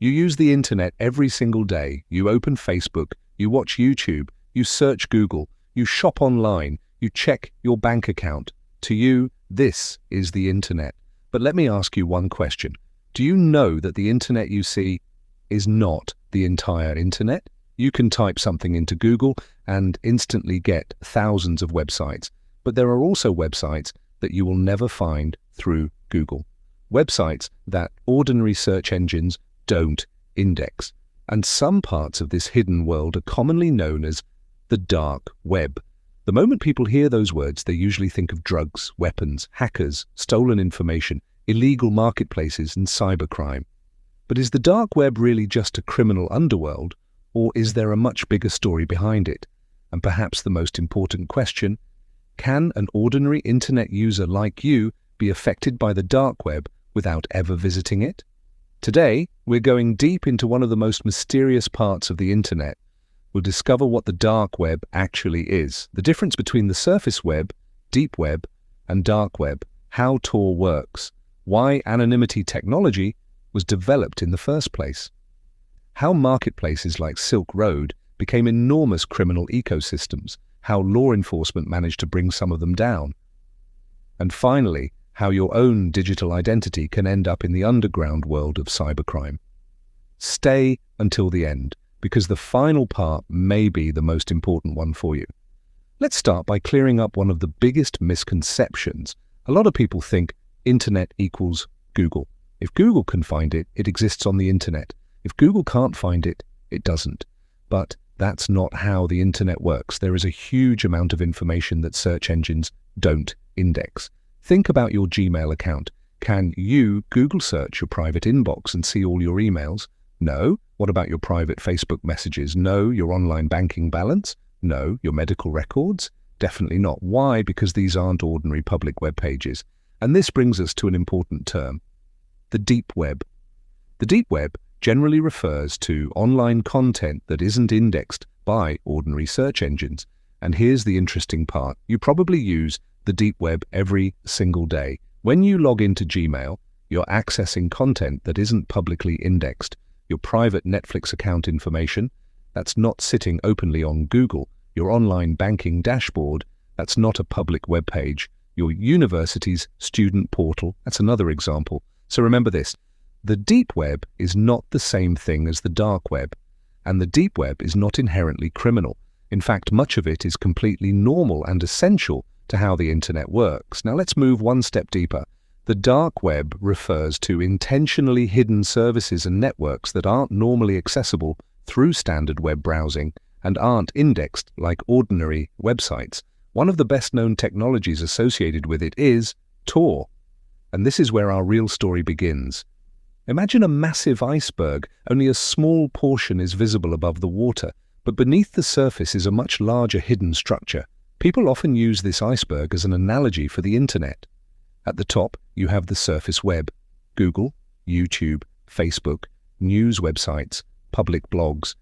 You use the internet every single day. You open Facebook, you watch YouTube, you search Google, you shop online, you check your bank account. To you, this is the internet. But let me ask you one question. Do you know that the internet you see is not the entire internet? You can type something into Google and instantly get thousands of websites. But there are also websites that you will never find through Google. Websites that ordinary search engines don't index. And some parts of this hidden world are commonly known as the dark web. The moment people hear those words, they usually think of drugs, weapons, hackers, stolen information, illegal marketplaces, and cybercrime. But is the dark web really just a criminal underworld, or is there a much bigger story behind it? And perhaps the most important question, can an ordinary internet user like you be affected by the dark web without ever visiting it? Today, we're going deep into one of the most mysterious parts of the internet. We'll discover what the dark web actually is, the difference between the surface web, deep web, and dark web, how Tor works, why anonymity technology was developed in the first place, how marketplaces like Silk Road became enormous criminal ecosystems, how law enforcement managed to bring some of them down, and finally, how your own digital identity can end up in the underground world of cybercrime. Stay until the end, because the final part may be the most important one for you. Let's start by clearing up one of the biggest misconceptions. A lot of people think internet equals Google. If Google can find it, it exists on the internet. If Google can't find it, it doesn't. But that's not how the internet works. There is a huge amount of information that search engines don't index. Think about your Gmail account. Can you Google search your private inbox and see all your emails? No. What about your private Facebook messages? No. Your online banking balance? No. Your medical records? Definitely not. Why? Because these aren't ordinary public web pages. And this brings us to an important term, the deep web. The deep web generally refers to online content that isn't indexed by ordinary search engines. And here's the interesting part. You probably use the deep web every single day. When you log into Gmail, you're accessing content that isn't publicly indexed. Your private Netflix account information, that's not sitting openly on Google. Your online banking dashboard, that's not a public web page. Your university's student portal, that's another example. So remember this, the deep web is not the same thing as the dark web, and the deep web is not inherently criminal. In fact, much of it is completely normal and essential to how the internet works. Now let's move one step deeper. The dark web refers to intentionally hidden services and networks that aren't normally accessible through standard web browsing and aren't indexed like ordinary websites. One of the best-known technologies associated with it is Tor. And this is where our real story begins. Imagine a massive iceberg. Only a small portion is visible above the water, but beneath the surface is a much larger hidden structure. People often use this iceberg as an analogy for the internet. At the top, you have the surface web, Google, YouTube, Facebook, news websites, public blogs,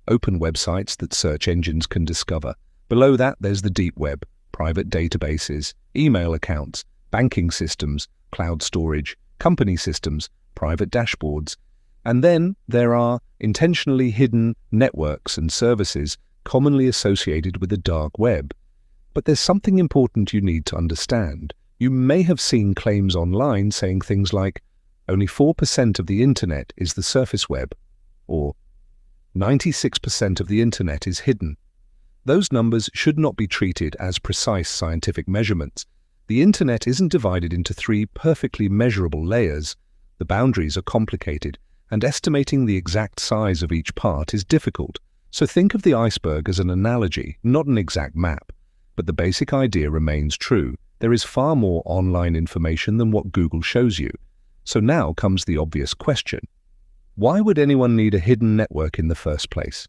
open websites that search engines can discover. Below that, there's the deep web, private databases, email accounts, banking systems, cloud storage, company systems, private dashboards. And then there are intentionally hidden networks and services commonly associated with the dark web. But there's something important you need to understand. You may have seen claims online saying things like, only 4% of the internet is the surface web, or 96% of the internet is hidden. Those numbers should not be treated as precise scientific measurements. The internet isn't divided into 3 perfectly measurable layers. The boundaries are complicated, and estimating the exact size of each part is difficult. So think of the iceberg as an analogy, not an exact map. But the basic idea remains true. There is far more online information than what Google shows you. So now comes the obvious question. Why would anyone need a hidden network in the first place?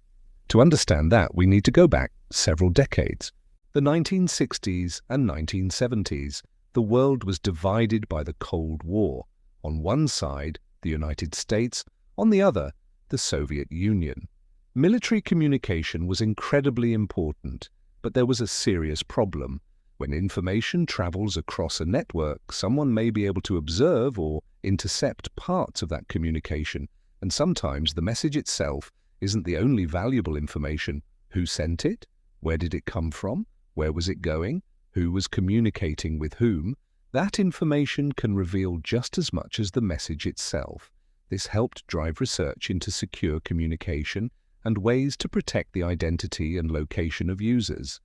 To understand that, we need to go back several decades. The 1960s and 1970s, the world was divided by the Cold War. On one side, the United States, on the other, the Soviet Union. Military communication was incredibly important, but there was a serious problem. When information travels across a network, someone may be able to observe or intercept parts of that communication, And sometimes the message itself isn't the only valuable information. Who sent it? Where did it come from? Where was it going? Who was communicating with whom? That information can reveal just as much as the message itself. This helped drive research into secure communication and ways to protect the identity and location of users.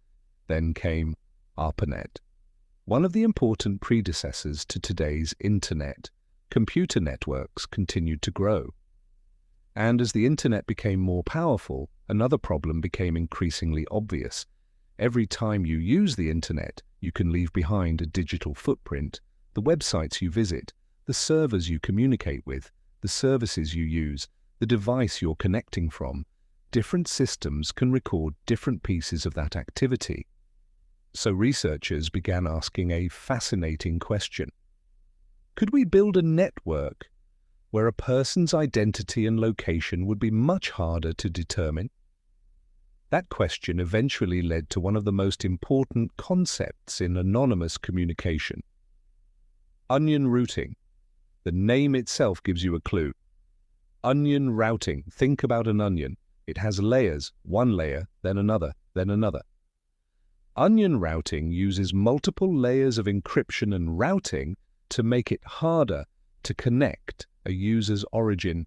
Then came ARPANET, one of the important predecessors to today's Internet. Computer networks continued to grow. And as the Internet became more powerful, another problem became increasingly obvious. Every time you use the Internet, you can leave behind a digital footprint. The websites you visit, the servers you communicate with, the services you use, the device you're connecting from. Different systems can record different pieces of that activity. So researchers began asking a fascinating question. Could we build a network where a person's identity and location would be much harder to determine? That question eventually led to one of the most important concepts in anonymous communication: onion routing. The name itself gives you a clue. Onion routing. Think about an onion. It has layers, one layer, then another, then another. Onion routing uses multiple layers of encryption and routing to make it harder to connect a user's origin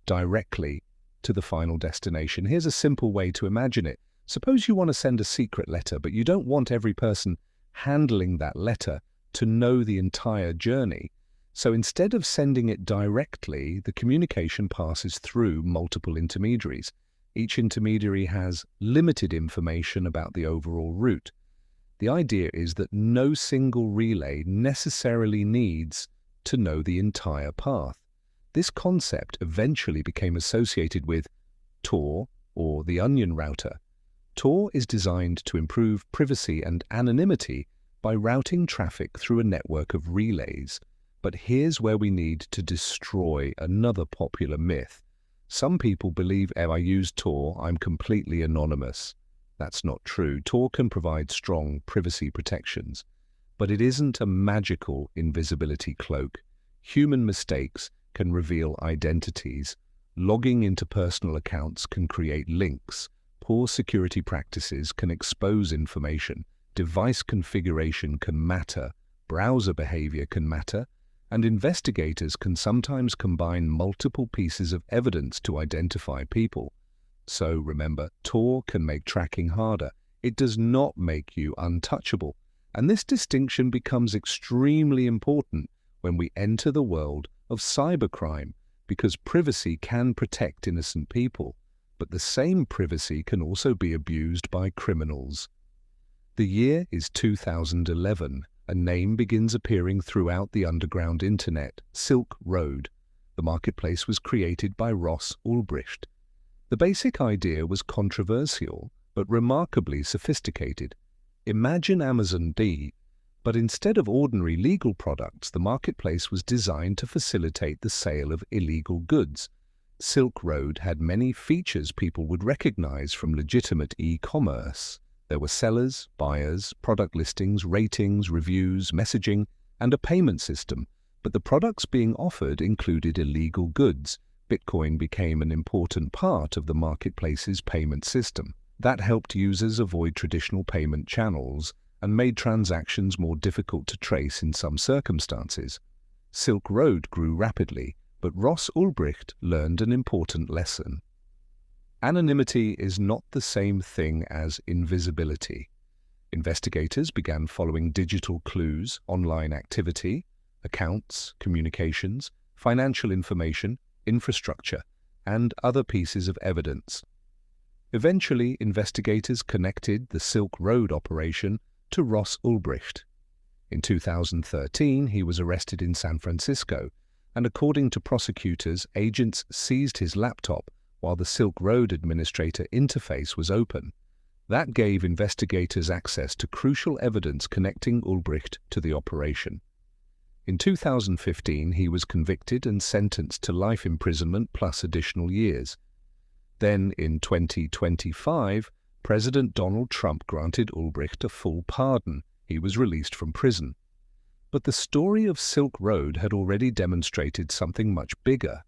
directly to the final destination. Here's a simple way to imagine it. Suppose you want to send a secret letter, but you don't want every person handling that letter to know the entire journey. So instead of sending it directly, the communication passes through multiple intermediaries. Each intermediary has limited information about the overall route. The idea is that no single relay necessarily needs to know the entire path. This concept eventually became associated with Tor, or the onion router. Tor is designed to improve privacy and anonymity by routing traffic through a network of relays. But here's where we need to destroy another popular myth. Some people believe if I use Tor, I'm completely anonymous. That's not true. Tor can provide strong privacy protections, but it isn't a magical invisibility cloak. Human mistakes can reveal identities. Logging into personal accounts can create links. Poor security practices can expose information. Device configuration can matter. Browser behavior can matter. And investigators can sometimes combine multiple pieces of evidence to identify people. So remember, Tor can make tracking harder. It does not make you untouchable. And this distinction becomes extremely important when we enter the world of cybercrime, because privacy can protect innocent people, but the same privacy can also be abused by criminals. The year is 2011. A name begins appearing throughout the underground internet: Silk Road. The marketplace was created by Ross Ulbricht. The basic idea was controversial, but remarkably sophisticated. Imagine Amazon D, but instead of ordinary legal products, the marketplace was designed to facilitate the sale of illegal goods. Silk Road had many features people would recognize from legitimate e-commerce. There were sellers, buyers, product listings, ratings, reviews, messaging, and a payment system. But the products being offered included illegal goods. Bitcoin became an important part of the marketplace's payment system. That helped users avoid traditional payment channels and made transactions more difficult to trace in some circumstances. Silk Road grew rapidly, but Ross Ulbricht learned an important lesson. Anonymity is not the same thing as invisibility. Investigators began following digital clues, online activity, accounts, communications, financial information, infrastructure, and other pieces of evidence. Eventually, investigators connected the Silk Road operation to Ross Ulbricht. In 2013, he was arrested in San Francisco, and according to prosecutors, agents seized his laptop while the Silk Road administrator interface was open. That gave investigators access to crucial evidence connecting Ulbricht to the operation. In 2015, he was convicted and sentenced to life imprisonment plus additional years. Then, in 2025, President Donald Trump granted Ulbricht a full pardon. He was released from prison. But the story of Silk Road had already demonstrated something much bigger.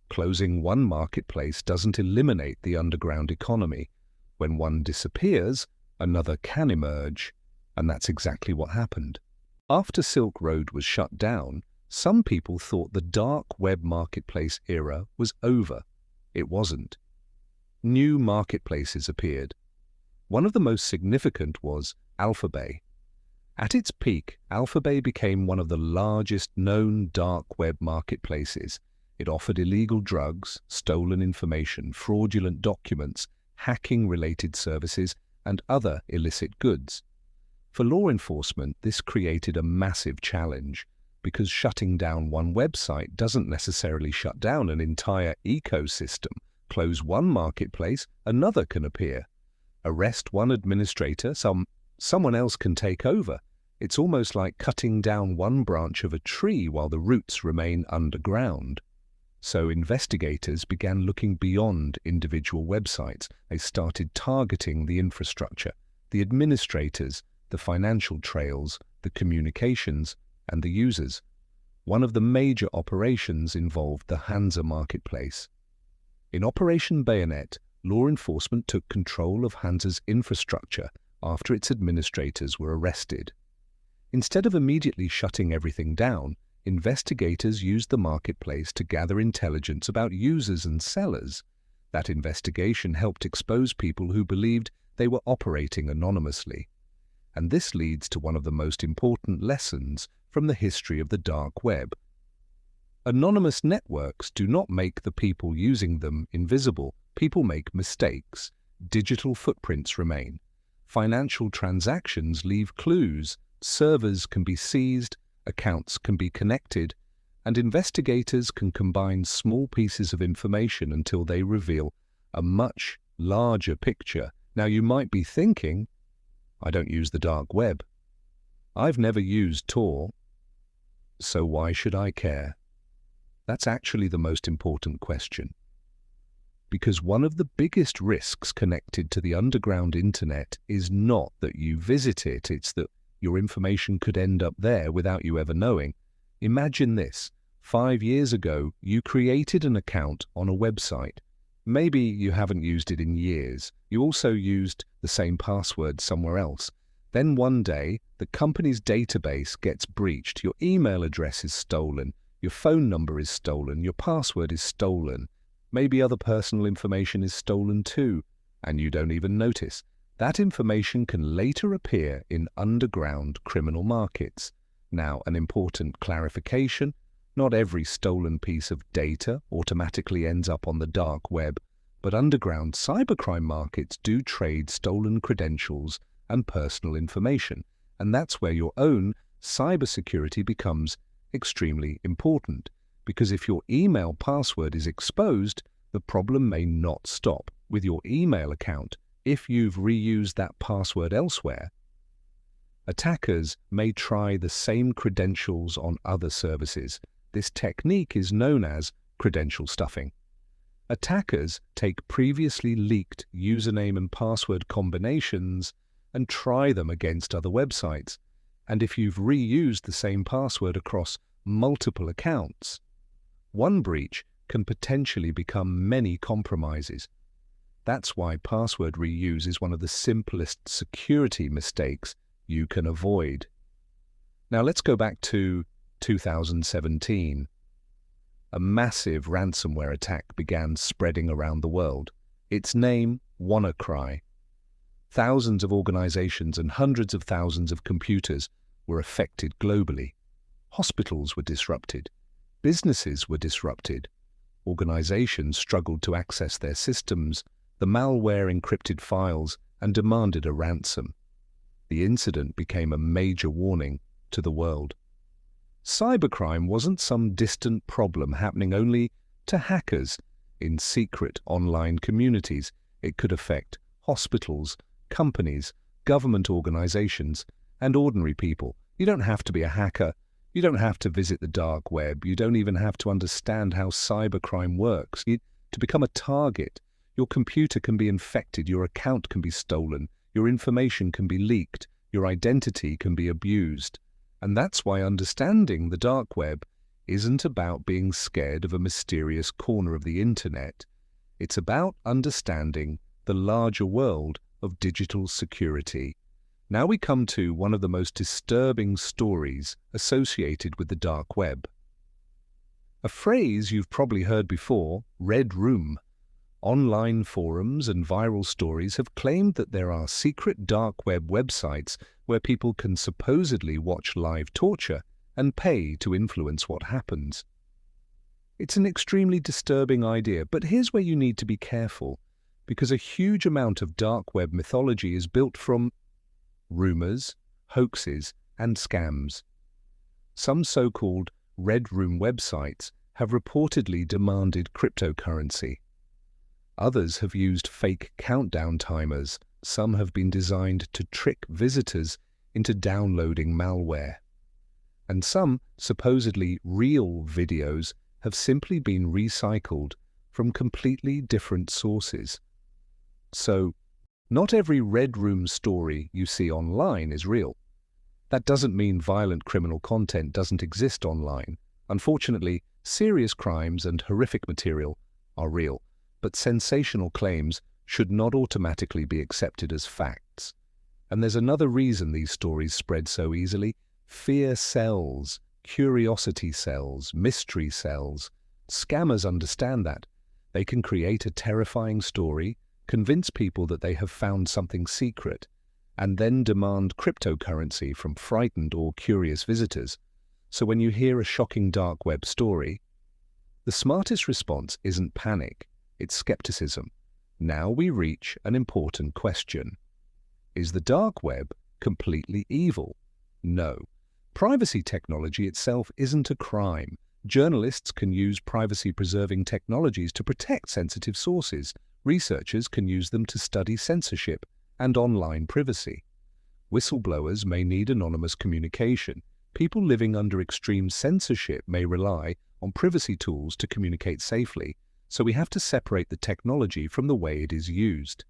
Closing one marketplace doesn't eliminate the underground economy. When one disappears, another can emerge, and that's exactly what happened. After Silk Road was shut down, some people thought the dark web marketplace era was over. It wasn't. New marketplaces appeared. One of the most significant was Alphabay. At its peak, Alphabay became one of the largest known dark web marketplaces. It offered illegal drugs, stolen information, fraudulent documents, hacking-related services, and other illicit goods. For law enforcement, this created a massive challenge, because shutting down one website doesn't necessarily shut down an entire ecosystem. Close one marketplace, another can appear. Arrest one administrator, someone else can take over. It's almost like cutting down one branch of a tree while the roots remain underground. So investigators began looking beyond individual websites. They started targeting the infrastructure, the administrators, the financial trails, the communications, and the users. One of the major operations involved the Hansa Marketplace. In Operation Bayonet, law enforcement took control of Hansa's infrastructure after its administrators were arrested. Instead of immediately shutting everything down, investigators used the marketplace to gather intelligence about users and sellers. That investigation helped expose people who believed they were operating anonymously. And this leads to one of the most important lessons from the history of the dark web. Anonymous networks do not make the people using them invisible. People make mistakes. Digital footprints remain. Financial transactions leave clues. Servers can be seized, accounts can be connected, and investigators can combine small pieces of information until they reveal a much larger picture. Now you might be thinking, I don't use the dark web. I've never used Tor, so why should I care? That's actually the most important question. Because one of the biggest risks connected to the underground internet is not that you visit it, it's that your information could end up there without you ever knowing. Imagine this. 5 years ago, you created an account on a website. Maybe you haven't used it in years. You also used the same password somewhere else. Then one day, the company's database gets breached. Your email address is stolen. Your phone number is stolen. Your password is stolen. Maybe other personal information is stolen too, and you don't even notice. That information can later appear in underground criminal markets. Now, an important clarification: not every stolen piece of data automatically ends up on the dark web, but underground cybercrime markets do trade stolen credentials and personal information, and that's where your own cybersecurity becomes extremely important, because if your email password is exposed, the problem may not stop with your email account. If you've reused that password elsewhere, attackers may try the same credentials on other services. This technique is known as credential stuffing. Attackers take previously leaked username and password combinations and try them against other websites. And if you've reused the same password across multiple accounts, one breach can potentially become many compromises. That's why password reuse is one of the simplest security mistakes you can avoid. Now let's go back to 2017. A massive ransomware attack began spreading around the world. Its name, WannaCry. Thousands of organizations and hundreds of thousands of computers were affected globally. Hospitals were disrupted. Businesses were disrupted. Organizations struggled to access their systems. The malware encrypted files and demanded a ransom. The incident became a major warning to the world. Cybercrime wasn't some distant problem happening only to hackers in secret online communities. It could affect hospitals, companies, government organizations, and ordinary people. You don't have to be a hacker. You don't have to visit the dark web. You don't even have to understand how cybercrime works. To become a target, your computer can be infected, your account can be stolen, your information can be leaked, your identity can be abused. And that's why understanding the dark web isn't about being scared of a mysterious corner of the internet. It's about understanding the larger world of digital security. Now we come to one of the most disturbing stories associated with the dark web. A phrase you've probably heard before, red room. Online forums and viral stories have claimed that there are secret dark web websites where people can supposedly watch live torture and pay to influence what happens. It's an extremely disturbing idea, but here's where you need to be careful, because a huge amount of dark web mythology is built from rumors, hoaxes, and scams. Some so-called red room websites have reportedly demanded cryptocurrency. Others have used fake countdown timers. Some have been designed to trick visitors into downloading malware. And some supposedly real videos have simply been recycled from completely different sources. So, not every red room story you see online is real. That doesn't mean violent criminal content doesn't exist online. Unfortunately, serious crimes and horrific material are real, but sensational claims should not automatically be accepted as facts. And there's another reason these stories spread so easily. Fear sells, curiosity sells, mystery sells. Scammers understand that. They can create a terrifying story, convince people that they have found something secret, and then demand cryptocurrency from frightened or curious visitors. So when you hear a shocking dark web story, the smartest response isn't panic, it's skepticism. Now we reach an important question. Is the dark web completely evil? No. Privacy technology itself isn't a crime. Journalists can use privacy-preserving technologies to protect sensitive sources. Researchers can use them to study censorship and online privacy. Whistleblowers may need anonymous communication. People living under extreme censorship may rely on privacy tools to communicate safely, so we have to separate the technology from the way it is used.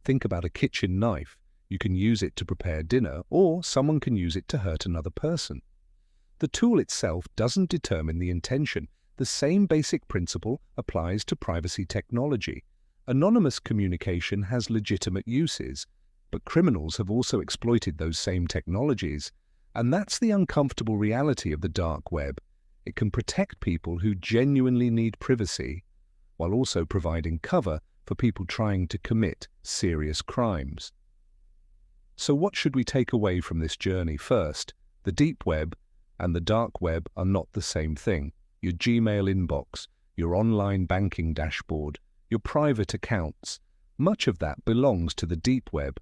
Think about a kitchen knife. You can use it to prepare dinner, or someone can use it to hurt another person. The tool itself doesn't determine the intention. The same basic principle applies to privacy technology. Anonymous communication has legitimate uses, but criminals have also exploited those same technologies. And that's the uncomfortable reality of the dark web. It can protect people who genuinely need privacy, while also providing cover for people trying to commit serious crimes. So what should we take away from this journey? First, the deep web and the dark web are not the same thing. Your Gmail inbox, your online banking dashboard, your private accounts, much of that belongs to the deep web.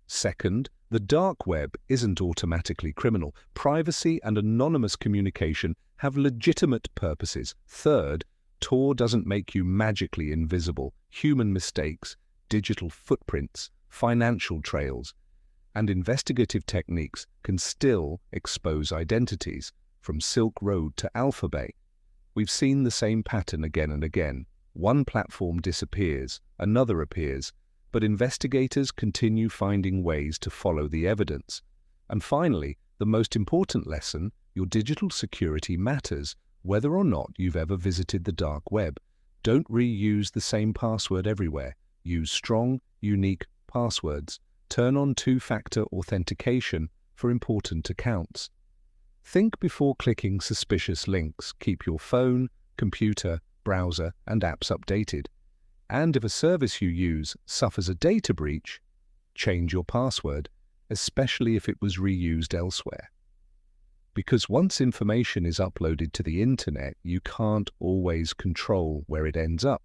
Second, the dark web isn't automatically criminal. Privacy and anonymous communication have legitimate purposes. Third, Tor doesn't make you magically invisible. Human mistakes, digital footprints, financial trails, and investigative techniques can still expose identities, from Silk Road to Alphabet. We've seen the same pattern again and again. One platform disappears, another appears, but investigators continue finding ways to follow the evidence. And finally, the most important lesson, your digital security matters, whether or not you've ever visited the dark web. Don't reuse the same password everywhere. Use strong, unique passwords. Turn on two-factor authentication for important accounts. Think before clicking suspicious links. Keep your phone, computer, browser, and apps updated. And if a service you use suffers a data breach, change your password, especially if it was reused elsewhere. Because once information is uploaded to the internet, you can't always control where it ends up.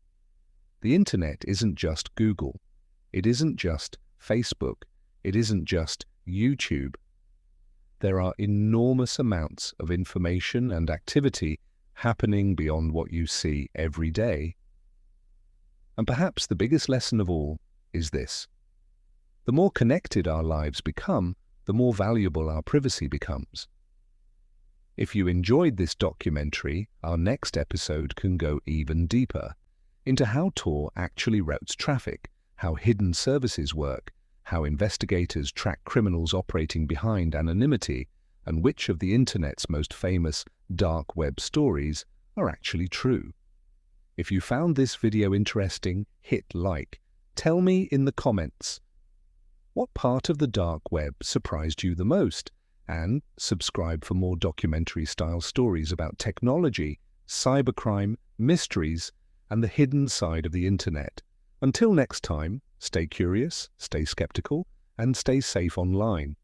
The internet isn't just Google. It isn't just Facebook. It isn't just YouTube. There are enormous amounts of information and activity happening beyond what you see every day. And perhaps the biggest lesson of all is this. The more connected our lives become, the more valuable our privacy becomes. If you enjoyed this documentary, our next episode can go even deeper into how Tor actually routes traffic, how hidden services work, how investigators track criminals operating behind anonymity, and which of the internet's most famous dark web stories are actually true. If you found this video interesting, hit like. Tell me in the comments, what part of the dark web surprised you the most? And subscribe for more documentary-style stories about technology, cybercrime, mysteries, and the hidden side of the internet. Until next time, stay curious, stay skeptical, and stay safe online.